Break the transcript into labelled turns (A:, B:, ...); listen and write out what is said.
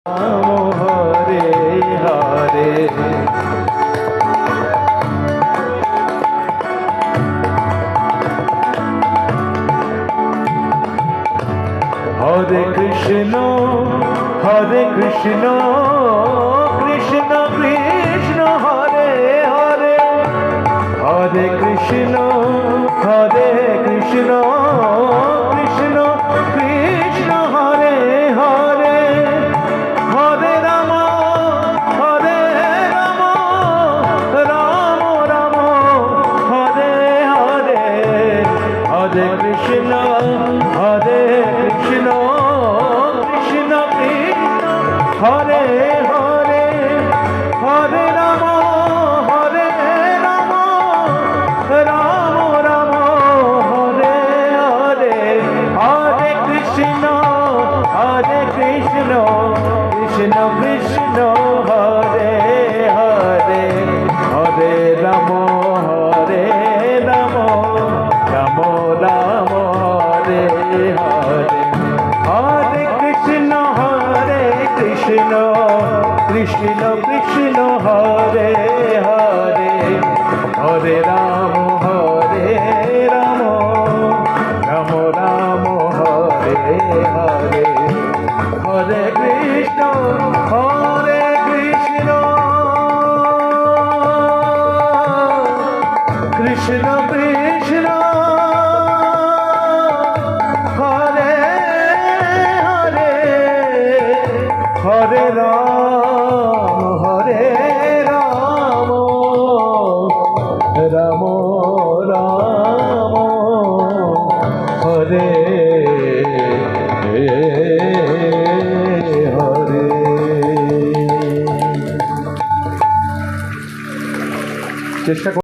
A: হরে হরে হরে কৃষ্ণ কৃষ্ণ কৃষ্ণ হরে হরে হরে কৃষ্ণ কৃষ্ণ কৃষ্ণ কৃষ্ণ হরে হরে হরে রাম রাম রাম হরে হরে হরে কৃষ্ণ কৃষ্ণ কৃষ্ণ কৃষ্ণ হরে হরে হরে রাম রাম রাম হরে হরে হরে কৃষ্ণ কৃষ্ণ কৃষ্ণ হরে হরে হরে রাম রাম রাম রাম হরে হরে হরে কৃষ্ণ কৃষ্ণ কৃষ্ণ হরে হরে হরে রাম রাম রাম রাম হরে হরে হরে কৃষ্ণ কৃষ্ণ কৃষ্ণ হরে হরে হরে রাম রাম রাম হরে হরে চেষ্টা